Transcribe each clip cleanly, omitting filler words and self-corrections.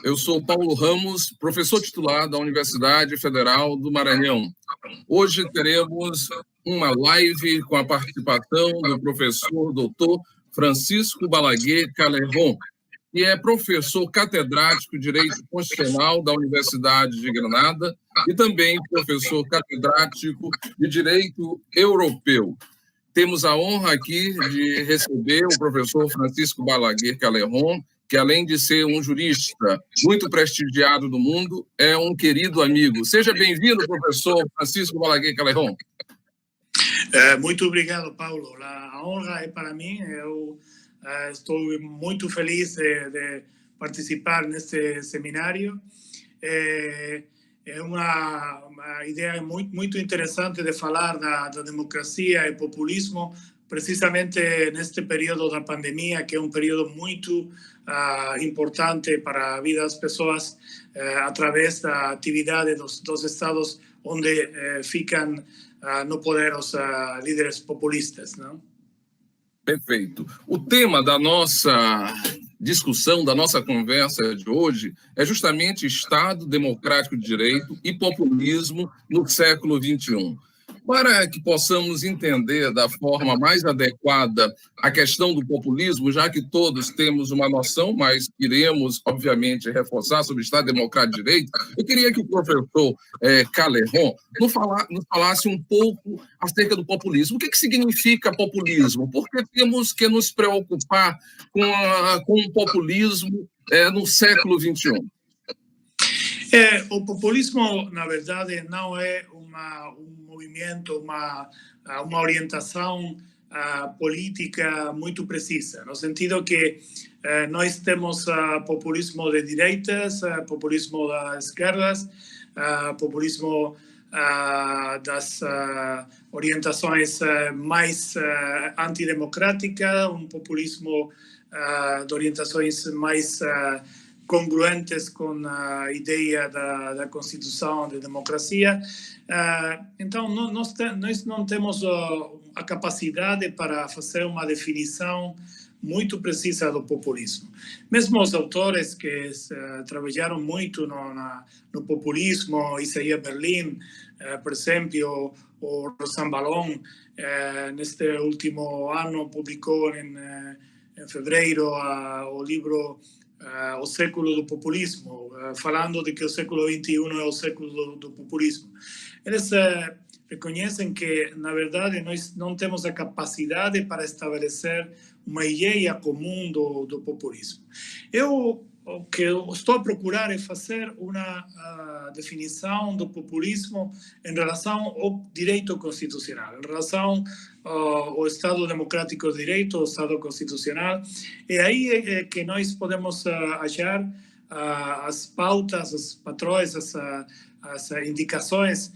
Eu sou Paulo Ramos, professor titular da Universidade Federal do Maranhão. Hoje teremos uma live com a participação do professor doutor Francisco Balaguer Calejon, que é professor catedrático de Direito Constitucional da Universidade de Granada e também professor catedrático de Direito Europeu. Temos a honra aqui de receber o professor Francisco Balaguer Calejon, que além de ser um jurista muito prestigiado do mundo, é um querido amigo. Seja bem-vindo, professor Francisco Balaguer Calejon. Muito obrigado, Paulo. A honra é para mim. Eu estou muito feliz de participar neste seminário. É uma ideia muito interessante de falar da democracia e populismo, precisamente neste período da pandemia, que é um período muito importante para a vida das pessoas, através da atividade dos estados onde ficam no poder os líderes populistas, não? Perfeito. O tema da nossa discussão, da nossa conversa de hoje, é justamente Estado Democrático de Direito e populismo no século XXI. Para que possamos entender da forma mais adequada a questão do populismo, já que todos temos uma noção, mas iremos, obviamente, reforçar sobre o Estado Democrático de Direito, eu queria que o professor Calejon nos falasse um pouco acerca do populismo. O que significa populismo? Por que temos que nos preocupar com o populismo no século XXI? O populismo, na verdade, não é um movimento, uma orientação política muito precisa, no sentido que nós temos populismo de direitas, populismo das esquerdas, populismo das orientações mais antidemocráticas, um populismo de orientações mais congruentes com a ideia da Constituição, da democracia. Então, nós não temos a capacidade para fazer uma definição muito precisa do populismo. Mesmo os autores que trabalharam muito no populismo, Isaiah Berlin, por exemplo, o Rosan Ballon, neste último ano publicou em fevereiro o livro O século do populismo, falando de que o século XXI é o século do populismo. Eles reconhecem que, na verdade, nós não temos a capacidade para estabelecer uma ideia comum do populismo. O que eu estou a procurar é fazer uma definição do populismo em relação ao direito constitucional, em relação ao Estado Democrático de Direito, ao Estado Constitucional. E aí é que nós podemos achar as pautas, os padrões, as indicações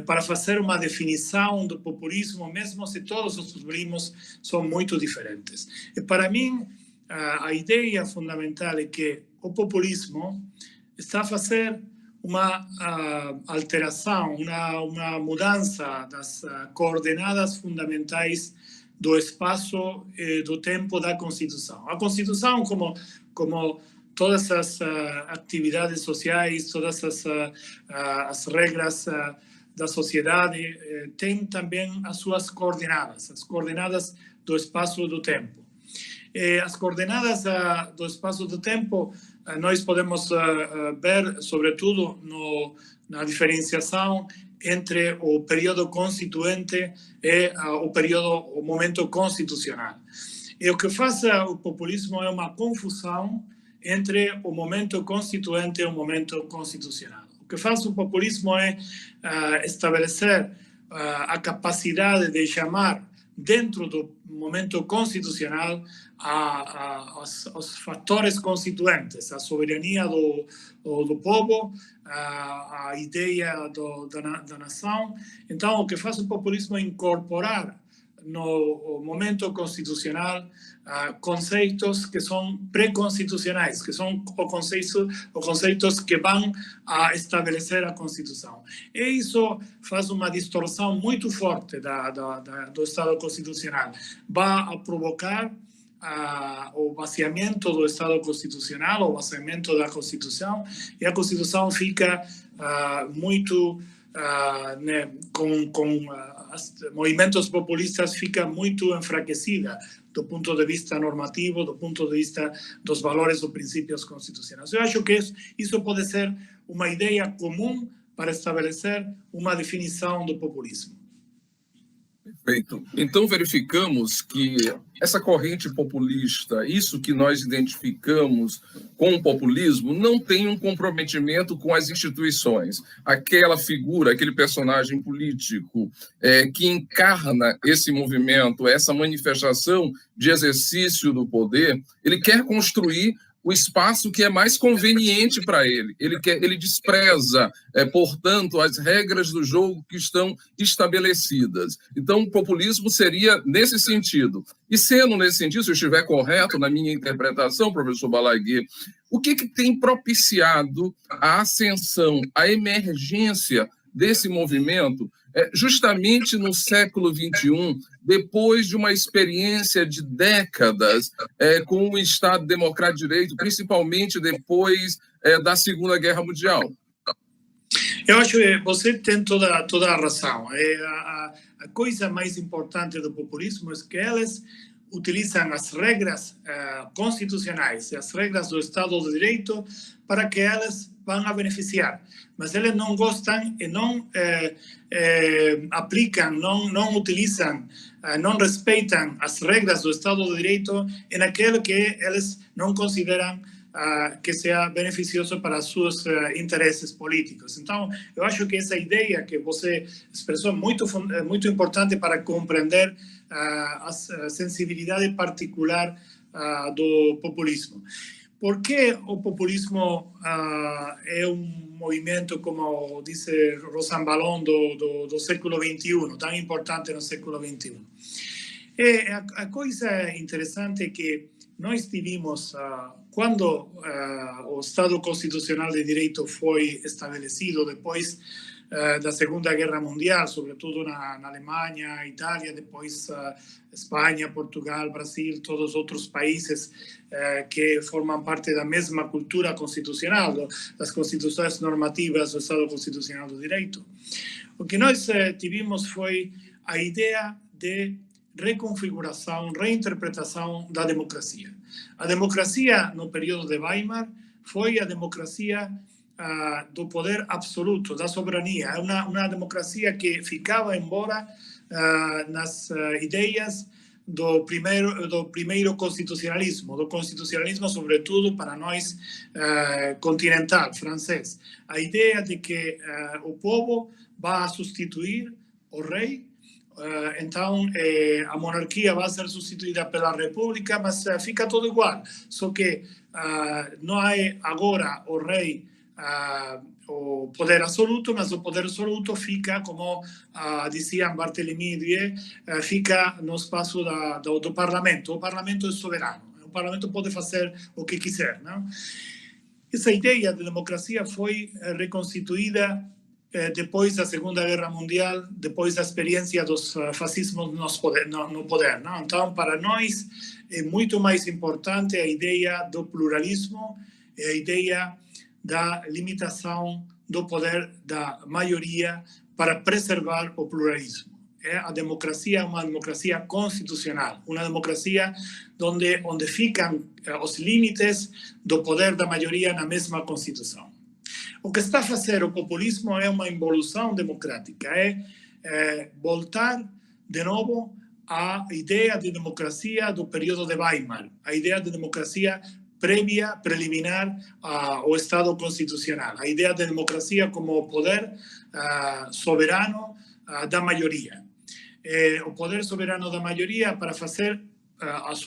para fazer uma definição do populismo, mesmo se todos os primos são muito diferentes. E para mim, a ideia fundamental é que o populismo está a fazer uma alteração, uma mudança das coordenadas fundamentais do espaço e do tempo da Constituição. A Constituição, como todas as atividades sociais, todas as regras da sociedade, tem também as suas coordenadas, as coordenadas do espaço e do tempo. As coordenadas do espaço do tempo nós podemos ver, sobretudo, na diferenciação entre o período constituinte e o momento constitucional. E o que faz o populismo é uma confusão entre o momento constituinte e o momento constitucional. O que faz o populismo é estabelecer a capacidade de chamar dentro do momento constitucional os fatores constituintes, a soberania do povo, a ideia da nação. Então, o que faz o populismo é incorporar no momento constitucional conceitos que são pré-constitucionais, que são os conceitos que vão a estabelecer a Constituição. E isso faz uma distorção muito forte do Estado Constitucional. Vai a provocar o vazamento do Estado constitucional, o vazamento da Constituição, e a Constituição fica muito, né, com movimentos populistas, fica muito enfraquecida do ponto de vista normativo, do ponto de vista dos valores dos princípios constitucionais. Eu acho que isso pode ser uma ideia comum para estabelecer uma definição do populismo. Perfeito. Então, verificamos que essa corrente populista, isso que nós identificamos com o populismo, não tem um comprometimento com as instituições. Aquela figura, aquele personagem político que encarna esse movimento, essa manifestação de exercício do poder, ele quer construir o espaço que é mais conveniente para ele. Ele despreza, portanto, as regras do jogo que estão estabelecidas. Então, o populismo seria nesse sentido. E sendo nesse sentido, se eu estiver correto na minha interpretação, professor Balaguer, o que tem propiciado a ascensão, a emergência desse movimento justamente no século XXI, depois de uma experiência de décadas com o Estado Democrático de Direito, principalmente depois da Segunda Guerra Mundial? Eu acho que você tem toda a razão. A coisa mais importante do populismo é que eles utilizam as regras constitucionais e as regras do Estado de Direito para que elas vão a beneficiar. Mas eles não gostam e não aplicam, não utilizam, não respeitam as regras do Estado de Direito em aquilo que eles não consideram que seja beneficioso para seus interesses políticos. Então, eu acho que essa ideia que você expressou é muito importante para compreender a sensibilidade particular do populismo. Por que o populismo é movimento, como disse Rosan Ballon, do século XXI, tão importante no século XXI? A coisa interessante é que nós tivemos, quando o Estado Constitucional de Direito foi estabelecido depois da Segunda Guerra Mundial, sobretudo na Alemanha, Itália, depois Espanha, Portugal, Brasil, todos os outros países que formam parte da mesma cultura constitucional, das constituições normativas do Estado Constitucional do Direito. O que nós tivemos foi a ideia de reconfiguração, reinterpretação da democracia. A democracia no período de Weimar foi a democracia do poder absoluto, da soberania. É uma democracia que ficava embora nas ideias do primeiro constitucionalismo, do constitucionalismo sobretudo para nós continental, francês. A ideia de que o povo vai substituir o rei. Então, a monarquia vai ser substituída pela república, mas fica tudo igual. Só que não é agora o rei o poder absoluto, mas o poder absoluto fica, como dizia Barthélemy Dieu, fica no espaço do parlamento. O parlamento é soberano. O parlamento pode fazer o que quiser, não? Essa ideia de democracia foi reconstituída depois da Segunda Guerra Mundial, depois da experiência dos fascismos no poder. Não? Então, para nós, é muito mais importante a ideia do pluralismo, a ideia da limitação do poder da maioria para preservar o pluralismo. A democracia é uma democracia constitucional, uma democracia onde ficam os limites do poder da maioria na mesma Constituição. O que está a fazer o populismo é uma involução democrática, voltar de novo à ideia de democracia do período de Weimar, a ideia de democracia prévia, preliminar ao Estado Constitucional, a ideia de democracia como poder soberano da maioria. O poder soberano da maioria para fazer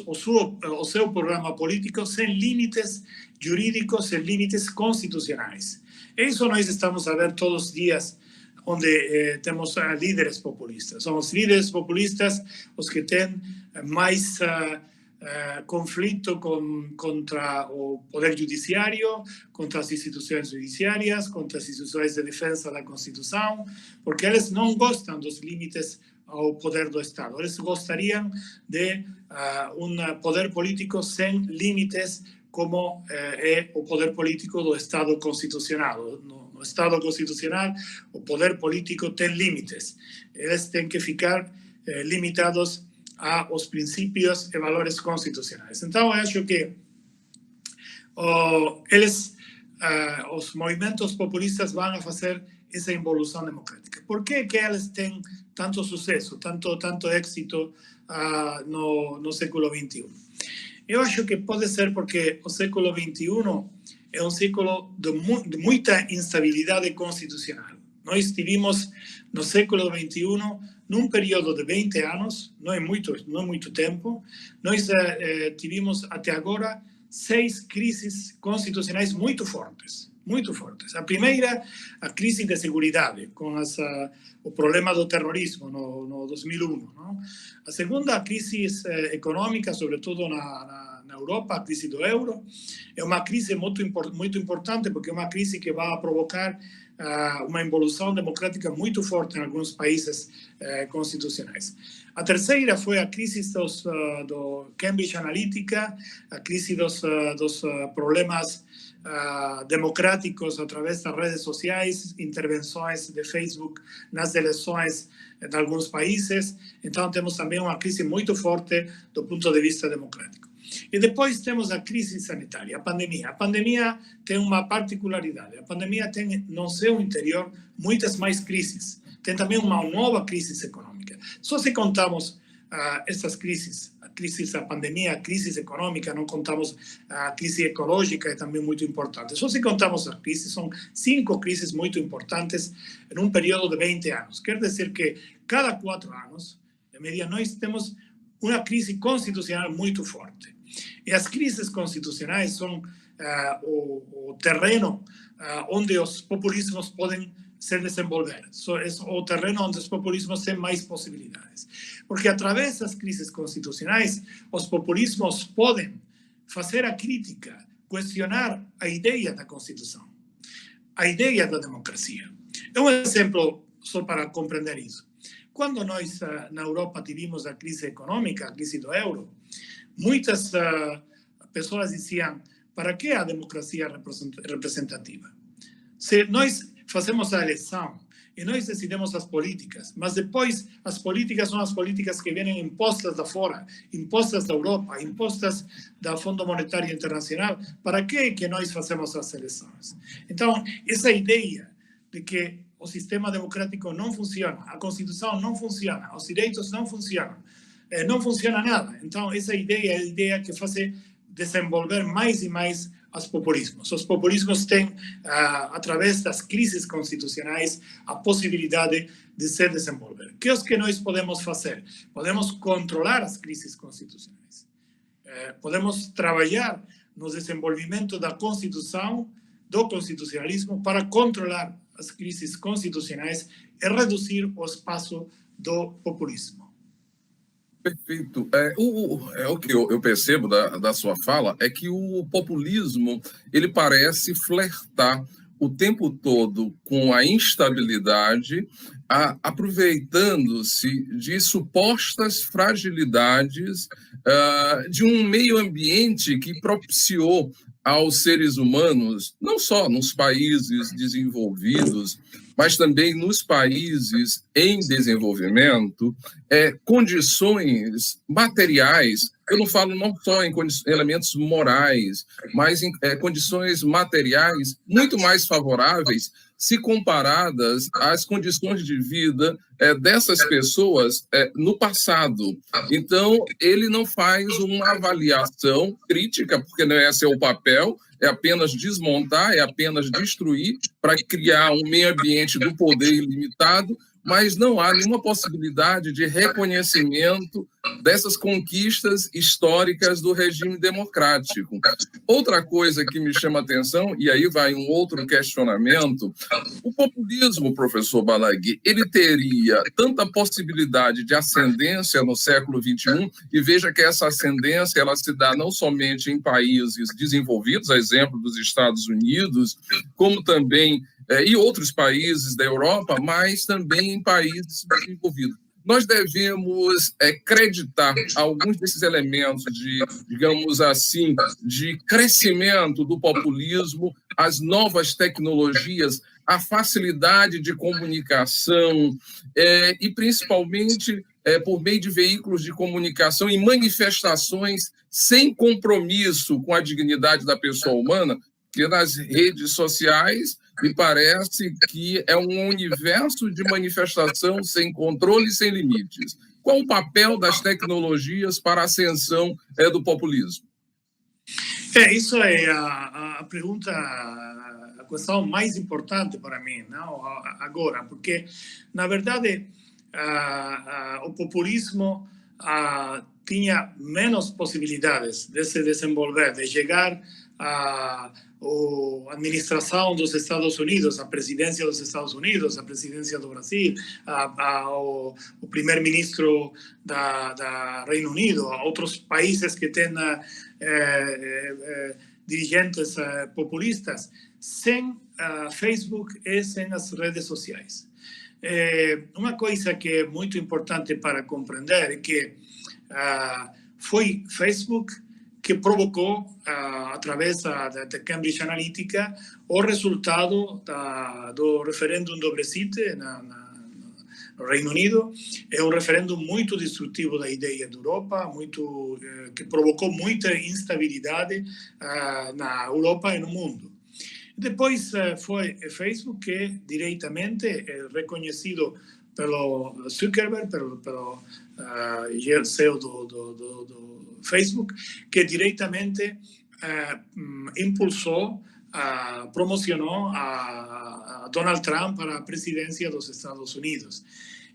o seu programa político sem limites jurídicos, sem limites constitucionais. Isso nós estamos a ver todos os dias, onde temos líderes populistas. São os líderes populistas os que têm mais conflito contra o poder judiciário, contra as instituições judiciárias, contra as instituições de defesa da Constituição, porque eles não gostam dos limites ao poder do Estado. Eles gostariam de um poder político sem limites, como é o poder político do Estado constitucional. No Estado constitucional, o poder político tem limites. Eles têm que ficar limitados aos princípios e valores constitucionais. Então, eu acho que os movimentos populistas vão fazer essa involução democrática. Por que eles têm tanto sucesso, tanto êxito no século XXI? Eu acho que pode ser porque o século XXI é um século de muita instabilidade constitucional. Nós tivemos no século XXI, num período de 20 anos, não é muito tempo, nós tivemos até agora 6 crises constitucionais muito fortes. A primeira, a crise de seguridade, com o problema do terrorismo no 2001. Não? A segunda, a crise econômica, sobretudo na Europa, a crise do euro. É uma crise muito importante, porque é uma crise que vai provocar uma involução democrática muito forte em alguns países constitucionais. A terceira foi a crise do Cambridge Analytica, a crise dos problemas democráticos através das redes sociais, intervenções de Facebook nas eleições de alguns países. Então, temos também uma crise muito forte do ponto de vista democrático. E depois temos a crise sanitária, a pandemia. A pandemia tem uma particularidade. A pandemia tem no seu interior muitas mais crises. Tem também uma nova crise econômica. Só se contamos essas crises, a pandemia, a crise econômica, não contamos a crise ecológica, é também muito importante. Só se contamos as crises, são 5 crises muito importantes em um período de 20 anos. Quer dizer que cada 4 anos, em média, nós temos uma crise constitucional muito forte. E as crises constitucionais são o terreno onde os populismos podem se desenvolver. É o terreno onde os populismos têm mais possibilidades. Porque através das crises constitucionais, os populismos podem fazer a crítica, questionar a ideia da Constituição, a ideia da democracia. É um exemplo só para compreender isso. Quando nós, na Europa, tivemos a crise econômica, a crise do euro, muitas pessoas diziam: para que a democracia representativa? Se nós fazemos a eleição e nós decidimos as políticas, mas depois as políticas são as políticas que vêm impostas da fora, impostas da Europa, impostas do Fundo Monetário Internacional, para que nós fazemos as eleições? Então, essa ideia de que o sistema democrático não funciona, a Constituição não funciona, os direitos não funcionam, não funciona nada. Então, essa ideia é a ideia que faz desenvolver mais e mais os populismos. Os populismos têm, através das crises constitucionais, a possibilidade de se desenvolver. O que é que nós podemos fazer? Podemos controlar as crises constitucionais. Podemos trabalhar no desenvolvimento da Constituição, do constitucionalismo, para controlar as crises constitucionais e reduzir o espaço do populismo. Perfeito. O que eu percebo da sua fala é que o populismo ele parece flertar o tempo todo com a instabilidade, aproveitando-se de supostas fragilidades de um meio ambiente que propiciou aos seres humanos, não só nos países desenvolvidos, mas também nos países em desenvolvimento, condições materiais. Eu não falo não só em elementos morais, mas em condições materiais muito mais favoráveis se comparadas às condições de vida dessas pessoas no passado. Então, ele não faz uma avaliação crítica, porque não é esse o papel, é apenas desmontar, é apenas destruir para criar um meio ambiente do poder ilimitado, mas não há nenhuma possibilidade de reconhecimento dessas conquistas históricas do regime democrático. Outra coisa que me chama a atenção, e aí vai um outro questionamento, o populismo, professor Balaghi, ele teria tanta possibilidade de ascendência no século XXI, e veja que essa ascendência ela se dá não somente em países desenvolvidos, a exemplo dos Estados Unidos, como também e outros países da Europa, mas também em países desenvolvidos. nós devemos creditar alguns desses elementos de, digamos assim, de crescimento do populismo, as novas tecnologias, a facilidade de comunicação e, principalmente, por meio de veículos de comunicação e manifestações sem compromisso com a dignidade da pessoa humana, que nas redes sociais me parece que é um universo de manifestação sem controle e sem limites. Qual o papel das tecnologias para a ascensão do populismo? Isso é a pergunta, a questão mais importante para mim, não? Agora, porque, na verdade, o populismo tinha menos possibilidades de se desenvolver, de chegar à administração dos Estados Unidos, à presidência dos Estados Unidos, à presidência do Brasil, ao primeiro-ministro da Reino Unido, a outros países que têm dirigentes populistas, sem Facebook e sem as redes sociais. Uma coisa que é muito importante para compreender é que foi Facebook que provocou, através da Cambridge Analytica, o resultado do referêndum do Brexit no Reino Unido. É um referêndum muito destrutivo da ideia da Europa, que provocou muita instabilidade na Europa e no mundo. Depois foi o Facebook que diretamente é reconhecido pelo Zuckerberg, pelo CEO do Facebook, que diretamente impulsou, promocionou a Donald Trump para a presidência dos Estados Unidos.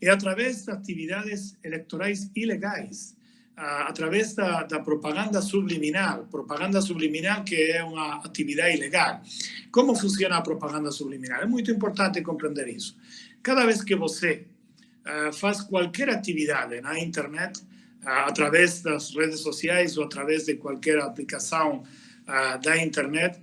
E através de atividades eleitorais ilegais, através da propaganda subliminal que é uma atividade ilegal. Como funciona a propaganda subliminal? É muito importante compreender isso. Cada vez que você faz qualquer atividade na internet, através das redes sociais ou através de qualquer aplicação da internet,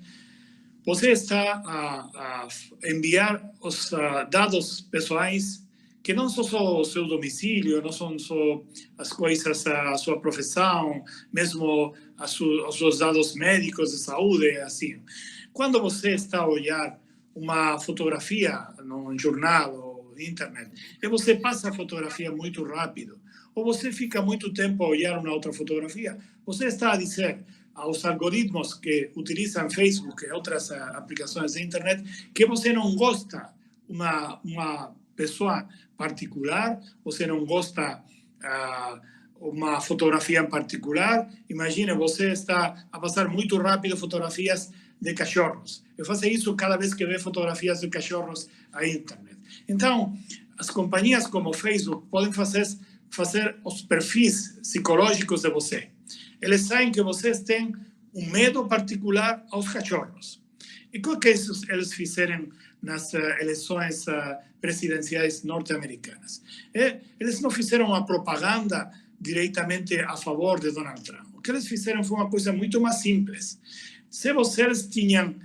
você está a enviar os dados pessoais que não são só o seu domicílio, não são só as coisas, a sua profissão, mesmo os seus dados médicos de saúde, assim. Quando você está a olhar uma fotografia num jornal ou na internet, e você passa a fotografia muito rápido, ou você fica muito tempo a olhar uma outra fotografia, você está a dizer aos algoritmos que utilizam Facebook e outras aplicações de internet que você não gosta uma pessoa particular, você não gosta uma fotografia em particular. Imagina, você está a passar muito rápido fotografias de cachorros. Eu faço isso cada vez que vê fotografias de cachorros na internet. Então, as companhias como o Facebook podem fazer os perfis psicológicos de você. Eles sabem que vocês têm um medo particular aos cachorros. E o que eles fizeram nas eleições presidenciais norte-americanas? Eles não fizeram uma propaganda diretamente a favor de Donald Trump. O que eles fizeram foi uma coisa muito mais simples. Se eles tinham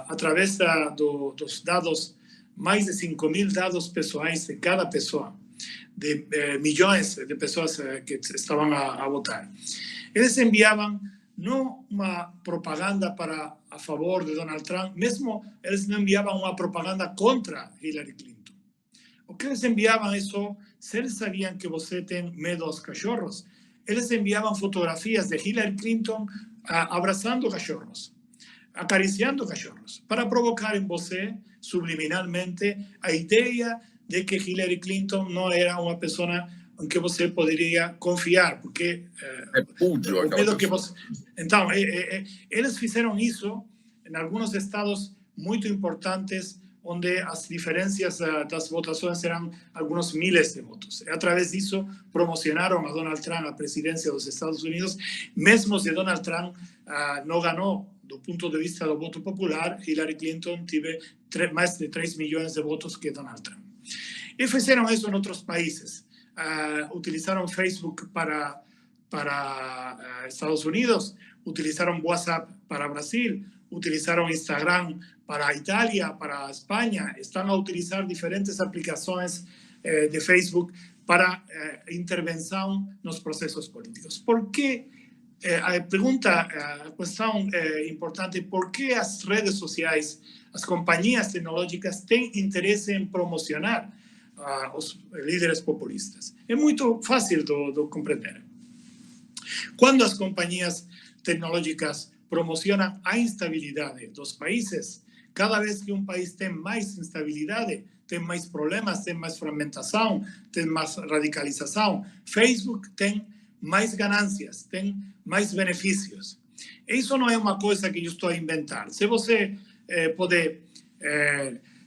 através dos dados, mais de 5.000 dados pessoais de cada pessoa, de milhões de pessoas que estavam a votar, eles enviavam não uma propaganda a favor de Donald Trump, mesmo eles não enviavam uma propaganda contra Hillary Clinton. O que eles enviavam é só, se eles sabiam que você tem medo aos cachorros, eles enviavam fotografias de Hillary Clinton abraçando cachorros, acariciando cachorros, para provocar em você, subliminalmente, a ideia de que Hillary Clinton não era uma pessoa em que você poderia confiar, porque o medo que você... Então, eles fizeram isso em alguns estados muito importantes, onde as diferenças das votações eram alguns miles de votos. E, através disso, promocionaram a Donald Trump à presidência dos Estados Unidos, mesmo se Donald Trump não ganhou do ponto de vista do voto popular. Hillary Clinton teve mais de 3 milhões de votos que Donald Trump. E fizeram isso em outros países. Utilizaram Facebook para Estados Unidos, utilizaram WhatsApp para Brasil, utilizaram Instagram para a Itália, para a Espanha, estão a utilizar diferentes aplicações de Facebook para intervenção nos processos políticos. Por que, a questão importante, por que as redes sociais, as companhias tecnológicas têm interesse em promocionar os líderes populistas? É muito fácil de compreender. Quando as companhias tecnológicas promocionam a instabilidade dos países, cada vez que um país tem mais instabilidade, tem mais problemas, tem mais fragmentação, tem mais radicalização, Facebook tem mais ganâncias, tem mais benefícios. Isso não é uma coisa que eu estou a inventar. Se você puder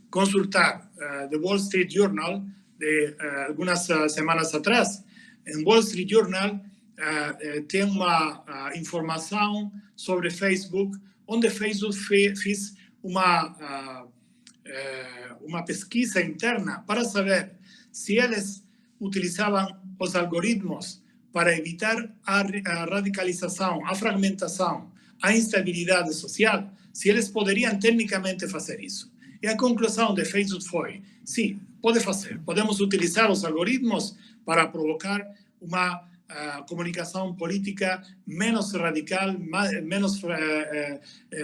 consultar The Wall Street Journal de algumas semanas atrás, em Wall Street Journal tem uma informação sobre Facebook, onde Facebook fez uma pesquisa interna para saber se eles utilizavam os algoritmos para evitar a radicalização, a fragmentação, a instabilidade social, se eles poderiam tecnicamente fazer isso. E a conclusão de Facebook foi: sim, pode fazer. Podemos utilizar os algoritmos para provocar uma comunicação política menos radical, menos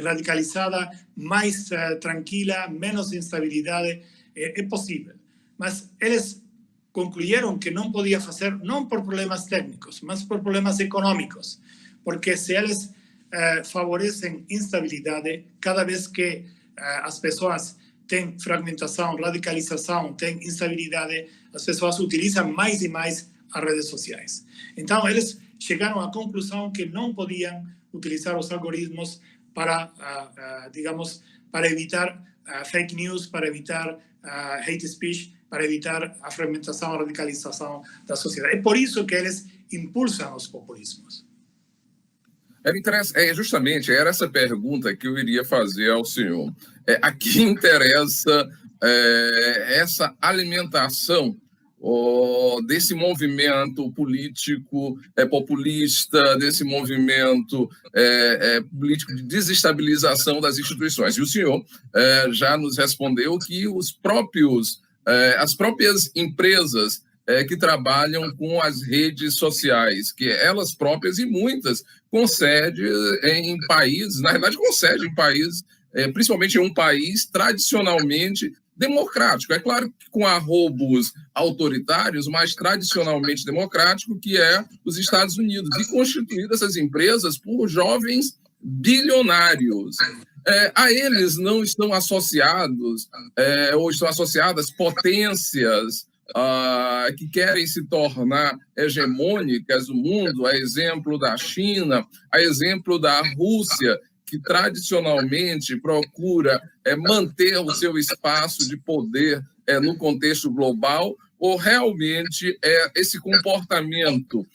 radicalizada, mais tranquila, menos instabilidade. É possível. Mas eles concluíram que não podia fazer, não por problemas técnicos, mas por problemas econômicos. Porque se eles favorecem instabilidade, cada vez que as pessoas têm fragmentação, radicalização, têm instabilidade, as pessoas utilizam mais e mais as redes sociais. Então, eles chegaram à conclusão que não podiam utilizar os algoritmos para, digamos, para evitar fake news, para evitar hate speech, para evitar a fragmentação, a radicalização da sociedade. É por isso que eles impulsam os populismos. Justamente, era essa pergunta que eu iria fazer ao senhor. A que interessa essa alimentação desse movimento político populista, desse movimento político de desestabilização das instituições? E o senhor já nos respondeu que as próprias empresas que trabalham com as redes sociais, que elas próprias e muitas concedem em países, na verdade concedem em países, principalmente em um país tradicionalmente democrático. É claro que com arroubos autoritários, mas tradicionalmente democrático, que é os Estados Unidos, e constituídas essas empresas por jovens bilionários. A eles não estão associados, ou estão associadas potências que querem se tornar hegemônicas no mundo, a exemplo da China, a exemplo da Rússia, que tradicionalmente procura manter o seu espaço de poder no contexto global, ou realmente esse comportamento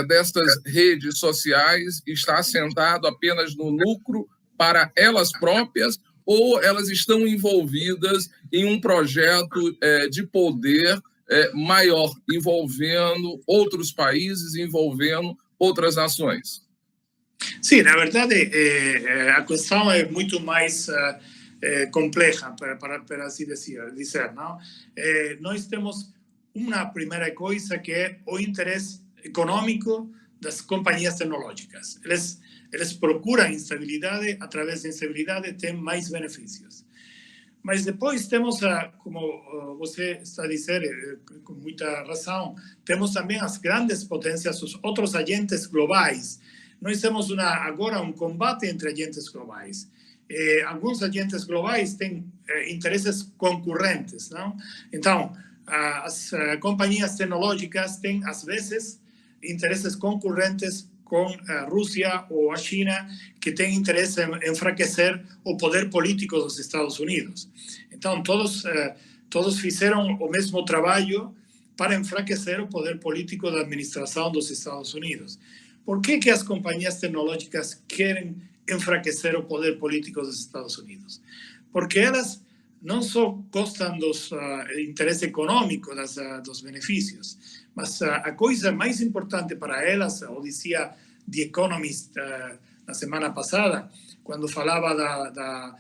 destas redes sociais está assentado apenas no lucro para elas próprias, ou elas estão envolvidas em um projeto de poder maior, envolvendo outros países, envolvendo outras nações? Sim, na verdade, a questão é muito mais complexa, para assim dizer, não? Nós temos uma primeira coisa que é o interesse econômico das companhias tecnológicas. Eles procuram instabilidade, através da instabilidade tem mais benefícios. Mas depois temos, como você está dizendo, com muita razão, temos também as grandes potências, os outros agentes globais. Nós temos agora um combate entre agentes globais. Alguns agentes globais têm interesses concorrentes, não? Então, as companhias tecnológicas têm, às vezes, interesses concorrentes com a Rússia ou a China, que têm interesse em enfraquecer o poder político dos Estados Unidos. Então, todos fizeram o mesmo trabalho para enfraquecer o poder político da administração dos Estados Unidos. Por que as companhias tecnológicas querem enfraquecer o poder político dos Estados Unidos? Porque elas não só gostam dos interesses econômicos, dos benefícios, mas a coisa mais importante para elas, eu dizia The Economist na semana passada, quando falava da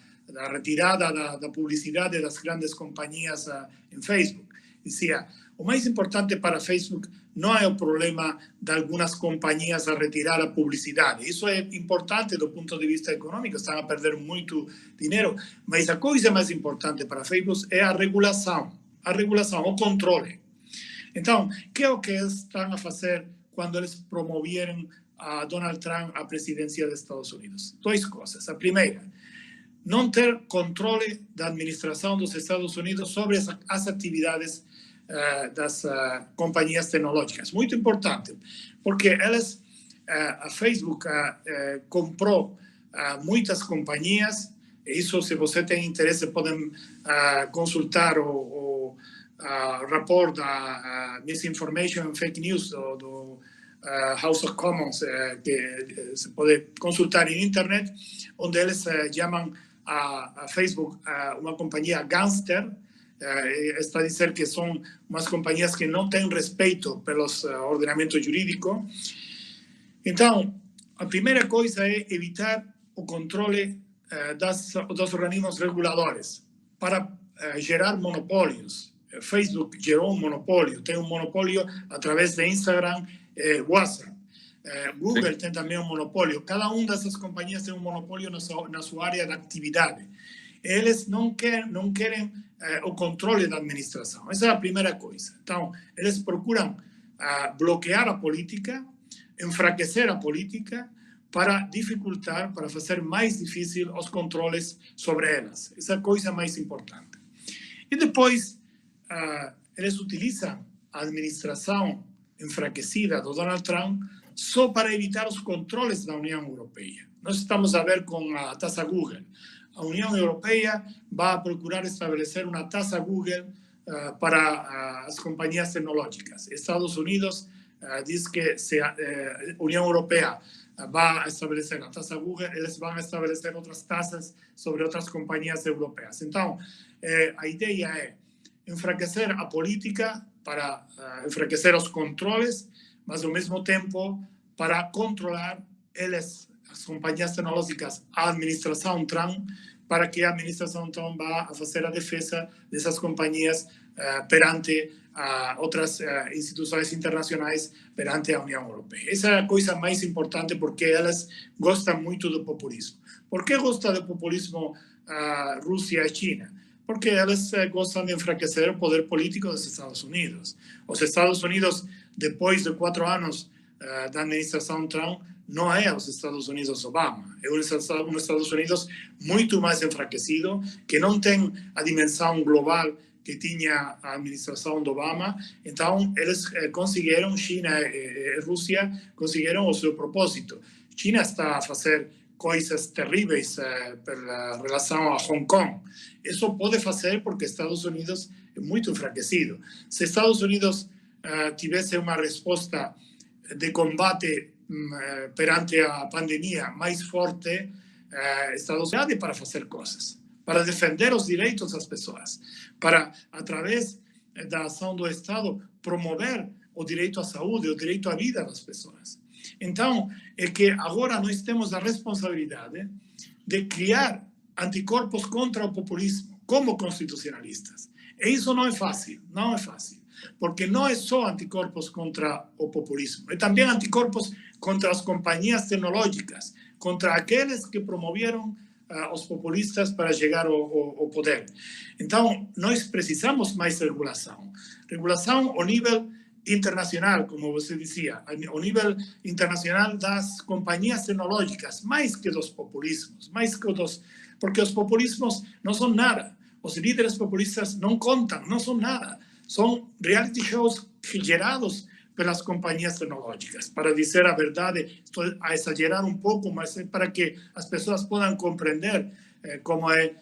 retirada da publicidade das grandes companhias em Facebook, dizia, o mais importante para Facebook não é o problema de algumas companhias a retirar a publicidade. Isso é importante do ponto de vista econômico, estão a perder muito dinheiro, mas a coisa mais importante para Facebook é a regulação, o controle. Então, que é o que eles estão a fazer quando eles promoveram a Donald Trump à presidência dos Estados Unidos? Duas coisas. A primeira, não ter controle da administração dos Estados Unidos sobre as atividades das companhias tecnológicas. Muito importante, porque eles, a Facebook comprou muitas companhias. Isso, se você tem interesse, podem consultar o rapport da Misinformation and Fake News do House of Commons, que se pode consultar em internet, onde eles chamam a Facebook uma companhia gangster. Está a dizer que são umas companhias que não têm respeito pelos ordenamento jurídico. Então, a primeira coisa é evitar o controle dos organismos reguladores para gerar monopólios. Facebook gerou um monopólio, tem um monopólio através de Instagram, WhatsApp. Google tem também um monopólio. Cada uma dessas companhias tem um monopólio na sua área de atividade. Eles não querem o controle da administração. Essa é a primeira coisa. Então, eles procuram bloquear a política, enfraquecer a política, para dificultar, para fazer mais difícil os controles sobre elas. Essa é a coisa mais importante. E depois, eles utilizam a administração enfraquecida do Donald Trump só para evitar os controles da União Europeia. Nós estamos a ver com a taxa Google. A União Europeia vai procurar estabelecer uma taxa Google para as companhias tecnológicas. Estados Unidos diz que se a União Europeia vai estabelecer a taxa Google, eles vão estabelecer outras taxas sobre outras companhias europeias. Então, a ideia é enfraquecer a política para enfraquecer os controles, mas ao mesmo tempo para controlar eles, as companhias tecnológicas, a administração Trump, para que a administração Trump vá fazer a defesa dessas companhias perante outras instituições internacionais, perante a União Europeia. Essa é a coisa mais importante, porque elas gostam muito do populismo. Por que gostam do populismo Rússia e China? Porque elas gostam de enfraquecer o poder político dos Estados Unidos. Os Estados Unidos, depois de 4 anos da administração Trump, não é os Estados Unidos Obama. É um Estados Unidos muito mais enfraquecido, que não tem a dimensão global que tinha a administração do Obama. Então, eles conseguiram, China e Rússia, conseguiram o seu propósito. China está a fazer coisas terríveis em relação a Hong Kong. Isso pode fazer porque Estados Unidos é muito enfraquecido. Se Estados Unidos tivesse uma resposta de combate perante a pandemia mais forte, Estados Unidos para fazer coisas, para defender os direitos das pessoas, para, através da ação do Estado, promover o direito à saúde, o direito à vida das pessoas. Então, é que agora nós temos a responsabilidade de criar anticorpos contra o populismo, como constitucionalistas. E isso não é fácil, porque não é só anticorpos contra o populismo, é também anticorpos contra as companhias tecnológicas, contra aqueles que promoveram os populistas para chegar ao poder. Então, nós precisamos mais regulação ao nível internacional, como você dizia, ao nível internacional das companhias tecnológicas, mais que dos populismos, porque os populismos não são nada. Os líderes populistas não contam, não são nada. São reality shows gerados pelas companhias tecnológicas. Para dizer a verdade, estou a exagerar um pouco, mas é para que as pessoas possam compreender como é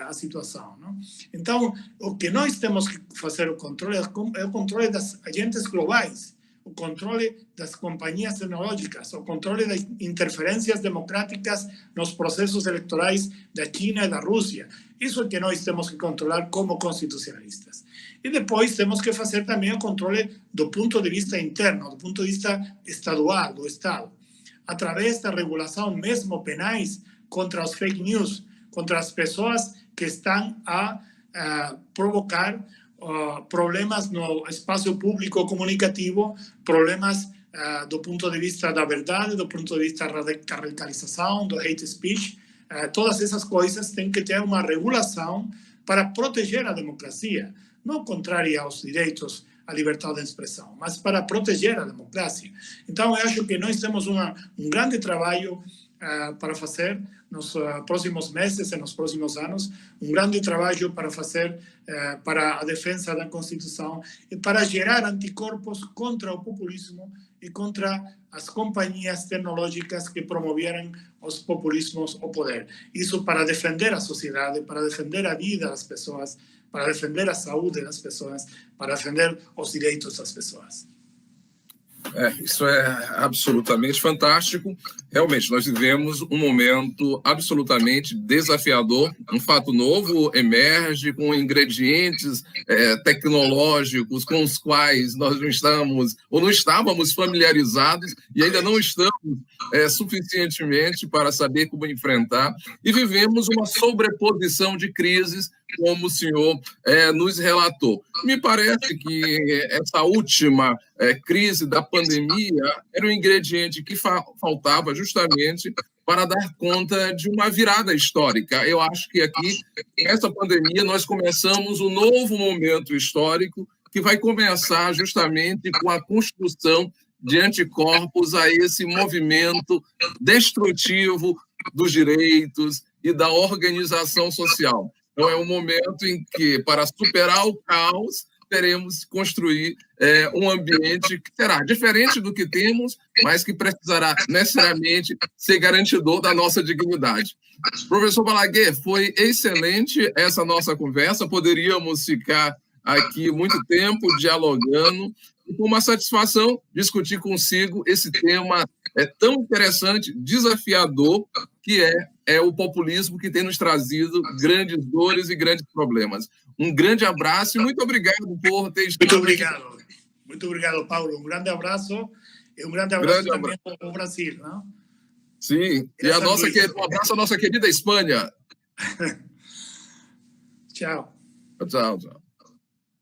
a situação. Não? Então, o que nós temos que fazer o controle é o controle das agentes globais, o controle das companhias tecnológicas, o controle das interferências democráticas nos processos eleitorais da China e da Rússia. Isso é que nós temos que controlar como constitucionalistas. E depois temos que fazer também o controle do ponto de vista interno, do ponto de vista estadual, do Estado, através da regulação mesmo penais contra os fake news, contra as pessoas que estão a provocar problemas no espaço público comunicativo, problemas do ponto de vista da verdade, do ponto de vista da radicalização, do hate speech. Todas essas coisas têm que ter uma regulação para proteger a democracia, não contrária aos direitos à liberdade de expressão, mas para proteger a democracia. Então, eu acho que nós temos um grande trabalho para fazer nos próximos meses e nos próximos anos, um grande trabalho para fazer para a defesa da Constituição e para gerar anticorpos contra o populismo e contra as companhias tecnológicas que promoveram os populismos ao poder. Isso para defender a sociedade, para defender a vida das pessoas, para defender a saúde das pessoas, para defender os direitos das pessoas. Isso é absolutamente fantástico. Realmente, nós vivemos um momento absolutamente desafiador. Um fato novo emerge com ingredientes tecnológicos com os quais nós não estamos ou não estávamos familiarizados e ainda não estamos suficientemente para saber como enfrentar. E vivemos uma sobreposição de crises, como o senhor nos relatou. Me parece que essa última crise da pandemia era um ingrediente que faltava justamente para dar conta de uma virada histórica. Eu acho que aqui, nessa pandemia, nós começamos um novo momento histórico que vai começar justamente com a construção de anticorpos a esse movimento destrutivo dos direitos e da organização social. Então, é um momento em que, para superar o caos, teremos que construir um ambiente que será diferente do que temos, mas que precisará necessariamente ser garantidor da nossa dignidade. Professor Balaguer, foi excelente essa nossa conversa, poderíamos ficar aqui muito tempo dialogando, e com uma satisfação discutir consigo esse tema tão interessante, desafiador, que é o populismo, que tem nos trazido grandes dores e grandes problemas. Um grande abraço e muito obrigado por ter estado aqui. Muito obrigado, Paulo. Um grande abraço e um grande abraço também ao Brasil. Não? Sim, e um abraço à nossa querida Espanha. Tchau. Tchau, tchau.